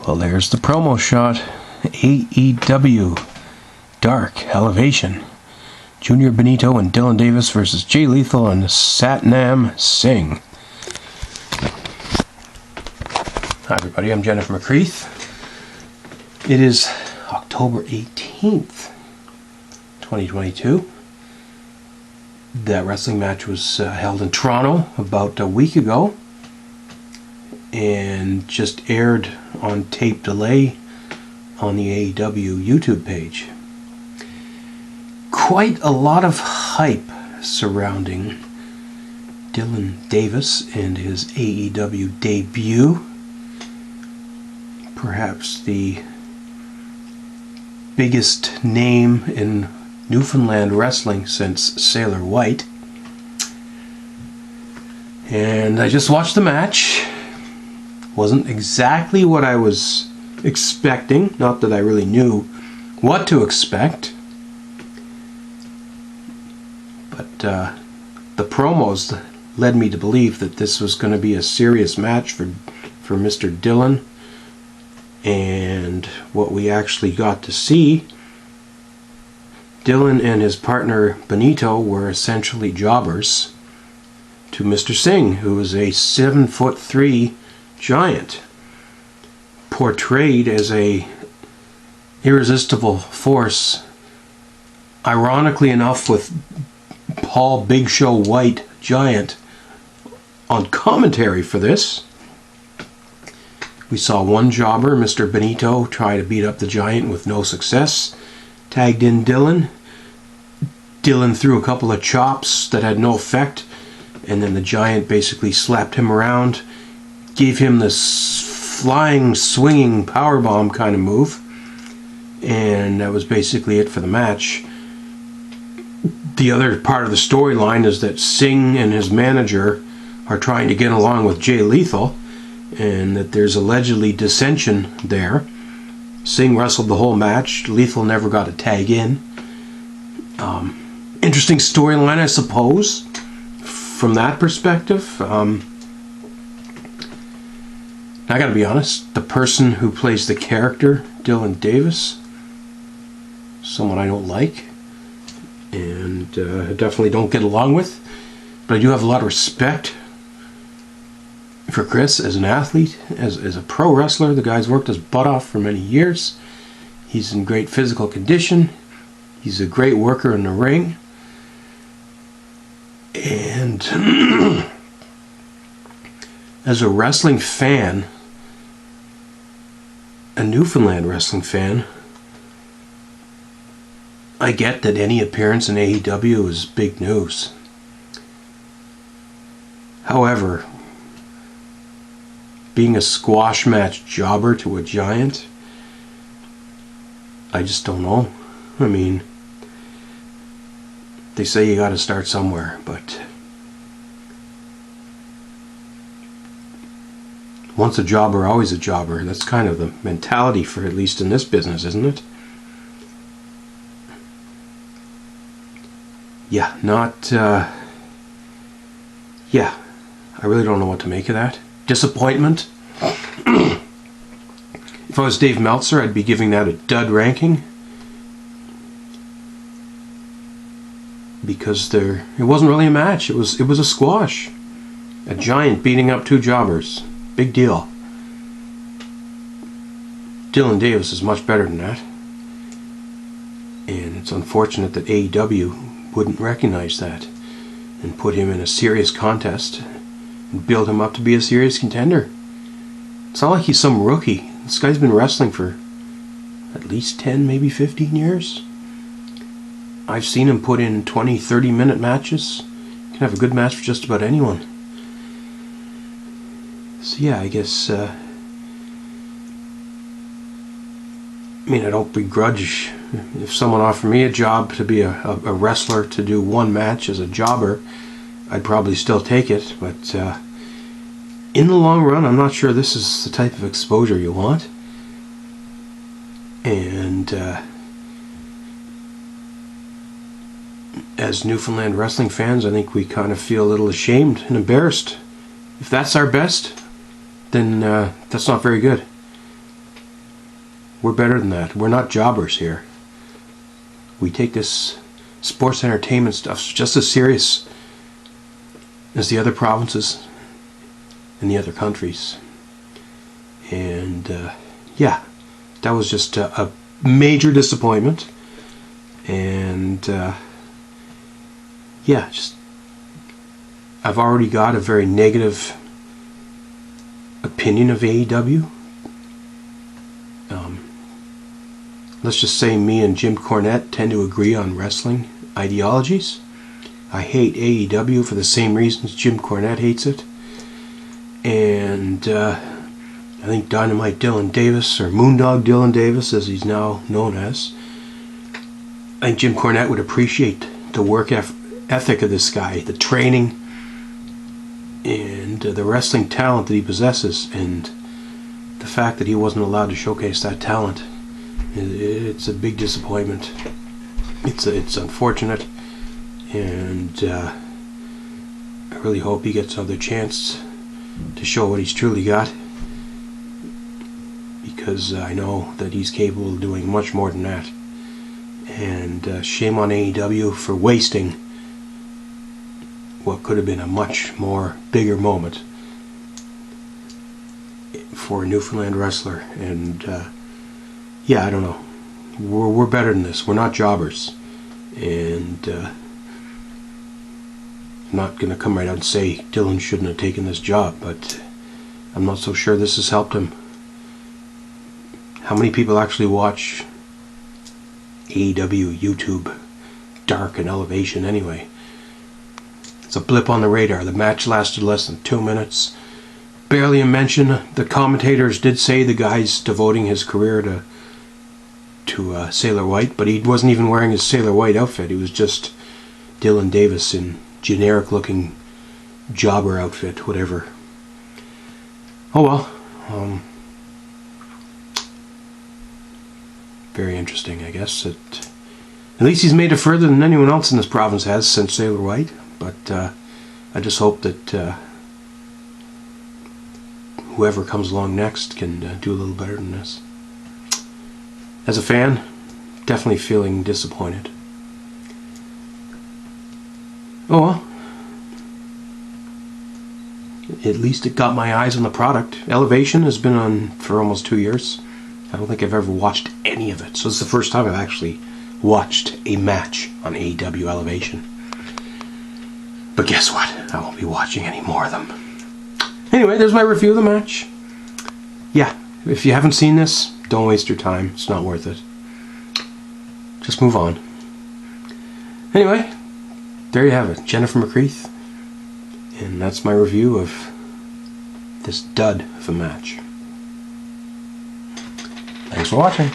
Well, there's the promo shot. AEW Dark Elevation. Junior Benito and Dylan Davis versus Jay Lethal and Satnam Singh. Hi everybody, I'm Jenn from McCreath. It is October 18th, 2022. That wrestling match was held in Toronto about a week ago and just aired on tape delay on the AEW YouTube page. Quite a lot of hype surrounding Dylan Davis and his AEW debut. Perhaps the biggest name in Newfoundland wrestling since Sailor White. And I just watched the match. Wasn't exactly what I was expecting. Not that I really knew what to expect. But the promos led me to believe that this was going to be a serious match for Mr. Dillon. And what we actually got to see, Dillon and his partner Benito were essentially jobbers to Mr. Singh, who is a 7'3" giant, portrayed as a irresistible force, ironically enough with Paul Big Show White Giant on commentary for this. We saw one jobber, Mr. Benito, try to beat up the Giant with no success. Tagged in Dillon. Dillon threw a couple of chops that had no effect, and then the Giant basically slapped him around, gave him this flying, swinging powerbomb kind of move, and that was basically it for the match. The other part of the storyline is that Singh and his manager are trying to get along with Jay Lethal, and that there's allegedly dissension there. Singh wrestled the whole match. Lethal never got a tag in. Interesting storyline, I suppose, from that perspective. I gotta be honest, the person who plays the character, Dylan Davis, someone I don't like, and definitely don't get along with, but I do have a lot of respect for Chris as an athlete, as a pro wrestler. The guy's worked his butt off for many years. He's in great physical condition. He's a great worker in the ring. And as a wrestling fan, a Newfoundland wrestling fan, I get that any appearance in AEW is big news. However, being a squash match jobber to a Giant, I just don't know. I mean, they say you gotta start somewhere, but once a jobber, always a jobber. That's kind of the mentality for, at least in this business, isn't it? Yeah, yeah, I really don't know what to make of that. Disappointment. If I was Dave Meltzer, I'd be giving that a dud ranking, because it wasn't really a match. It was a squash. A Giant beating up two jobbers. Big deal. Dylan Davis is much better than that, and it's unfortunate that AEW wouldn't recognize that and put him in a serious contest and build him up to be a serious contender. It's not like he's some rookie. This guy's been wrestling for at least 10, maybe 15 years. I've seen him put in 20, 30-minute matches. He can have a good match for just about anyone. So yeah, I guess, I mean, I don't begrudge. If someone offered me a job to be a wrestler to do one match as a jobber, I'd probably still take it, but in the long run, I'm not sure this is the type of exposure you want. And as Newfoundland wrestling fans, I think we kind of feel a little ashamed and embarrassed. If that's our best, then that's not very good. We're better than that. We're not jobbers here. We take this sports entertainment stuff just as serious as the other provinces in the other countries. And yeah, that was just a major disappointment. And yeah, just I've already got a very negative opinion of AEW. Let's just say me and Jim Cornette tend to agree on wrestling ideologies. I hate AEW for the same reasons Jim Cornette hates it. And I think Dynamite Dylan Davis, or MoonDog Dylan Davis as he's now known as, I think Jim Cornette would appreciate the work ethic of this guy, the training and the wrestling talent that he possesses, and the fact that he wasn't allowed to showcase that talent. It's a big disappointment. It's unfortunate, and I really hope he gets another chance to show what he's truly got, because I know that he's capable of doing much more than that. And shame on AEW for wasting what could have been a much more bigger moment for a Newfoundland wrestler. And yeah, I don't know. We're better than this. We're not jobbers. And I'm not going to come right out and say Dylan shouldn't have taken this job, but I'm not so sure this has helped him. How many people actually watch AEW, YouTube, Dark, and Elevation anyway? It's a blip on the radar. The match lasted less than 2 minutes. Barely a mention. The commentators did say the guy's devoting his career to Sailor White, but he wasn't even wearing his Sailor White outfit. He was just Dylan Davis in generic looking jobber outfit, whatever. Oh well. Very interesting, I guess. At least he's made it further than anyone else in this province has since Sailor White. But I just hope that whoever comes along next can do a little better than this. As a fan, definitely feeling disappointed. Oh well. At least it got my eyes on the product. Elevation has been on for almost 2 years. I don't think I've ever watched any of it. So it's the first time I've actually watched a match on AEW Elevation. But guess what? I won't be watching any more of them. Anyway, there's my review of the match. Yeah, if you haven't seen this, don't waste your time. It's not worth it. Just move on. Anyway, there you have it. Jennifer McCreath. And that's my review of this dud of a match. Thanks for watching.